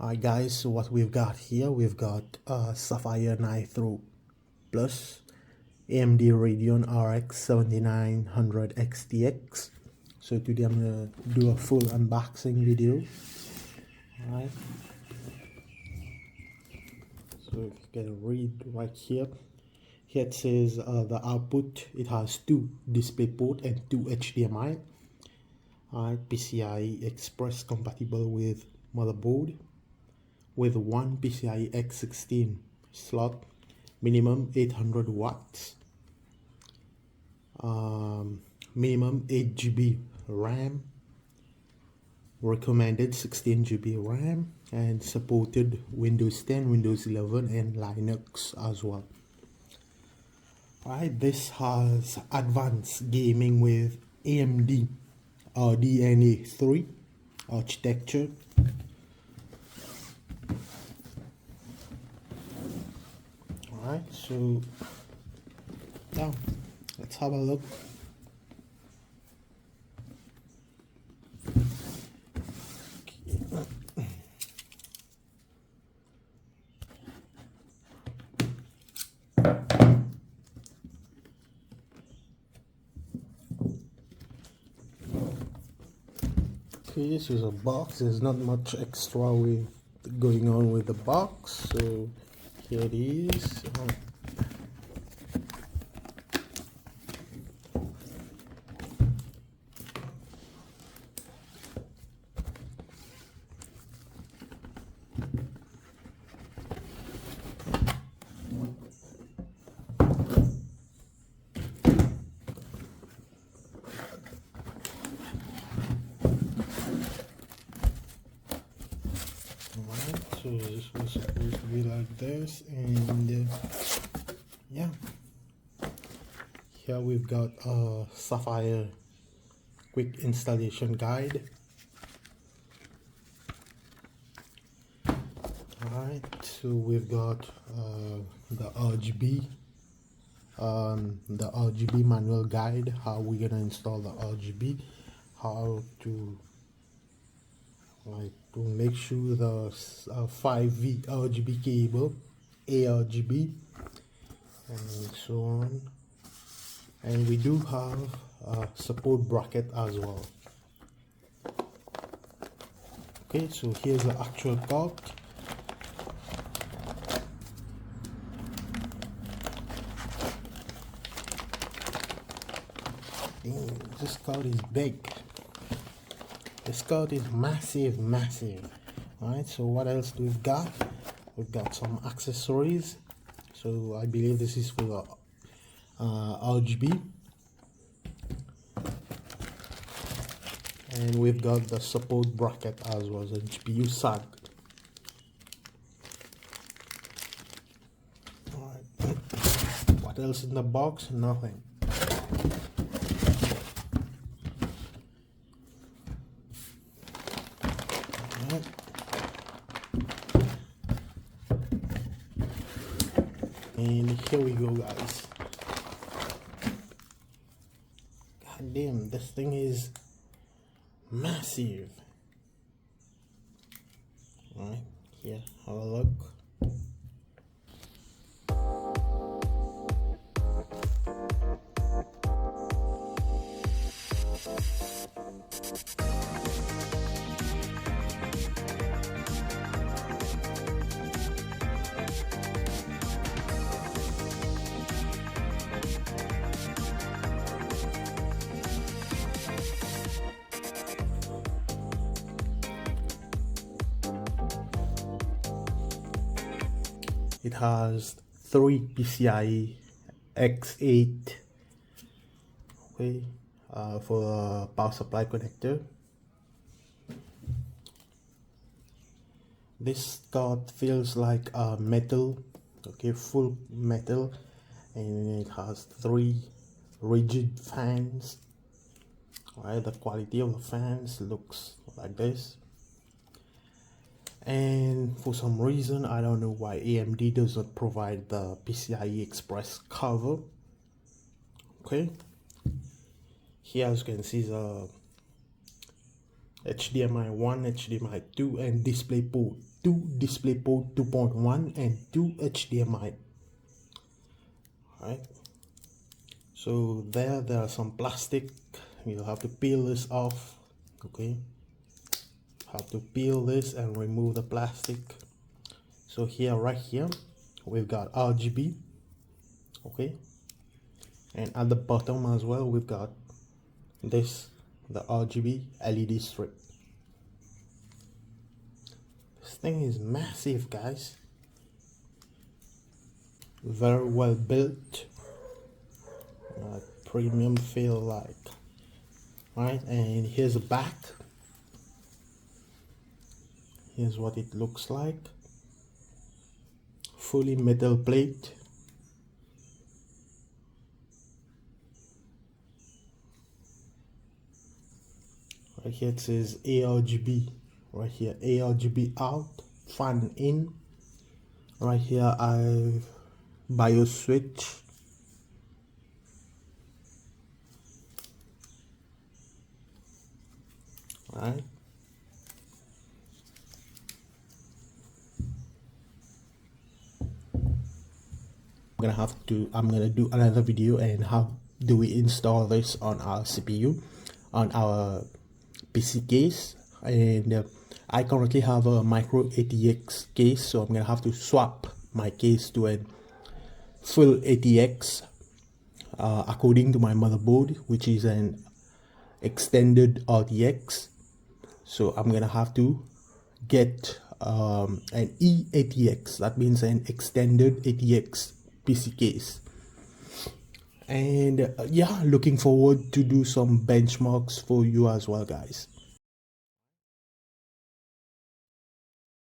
Alright guys, so what we've got here, we've got SAPPHIRE Nitro Plus AMD Radeon RX 7900 XTX. So today I'm gonna do a full unboxing video. Alright. So if you can read right here, here it says the output, it has 2 display port and 2 HDMI. Alright, PCI Express compatible with motherboard, with 1 PCI X16 slot, minimum 800 watts, minimum 8 GB RAM, recommended 16 GB RAM, and supported Windows 10, Windows 11 and Linux as well. Right, this has advanced gaming with AMD RDNA 3 architecture. Alright, so yeah, let's have a look. Okay, this is a box. There's not much extra going on with the box, so here it is. So this was supposed to be like this, and yeah, here we've got a SAPPHIRE quick installation guide. Alright, so we've got the RGB manual guide, how we're gonna install the RGB, how to make sure the 5V RGB cable, ARGB, and so on. And we do have a support bracket as well. Okay, so here's the actual card. Damn, this card is big. This card is massive. Alright, so what else do we've got? We've got some accessories. So I believe this is for the RGB. And we've got the support bracket as well as a GPU SAG. Alright, what else in the box? Nothing. And here we go, guys. God damn, this thing is massive. Alright, here, have a look. It has 3 PCIe X8 okay, for a power supply connector. This card feels like metal, okay, full metal, and it has 3 rigid fans. Alright, the quality of the fans looks like this. And for some reason, I don't know why AMD does not provide the PCI Express cover. Okay, here as you can see the HDMI 1, HDMI 2 and display port. 2 DisplayPort 2.1 and 2 HDMI. Alright, so there are some plastic. You'll have to peel this off. Okay, have to peel this and remove the plastic. So here, right here, we've got RGB. Okay, and at the bottom as well, we've got this, the RGB LED strip. This thing is massive, guys. Very well built. Premium feel like. Right, and here's the back. Here's what it looks like. Fully metal plate. Right here it says ARGB. Right here, ARGB out, fan in. Right here, I BIOS switch. Right. I'm gonna do another video and how do we install this on our CPU, on our PC case. And I currently have a micro ATX case, so I'm gonna have to swap my case to a full ATX according to my motherboard, which is an extended RTX. So I'm gonna have to get an eATX, that means an extended ATX PC case. And yeah, looking forward to do some benchmarks for you as well, guys.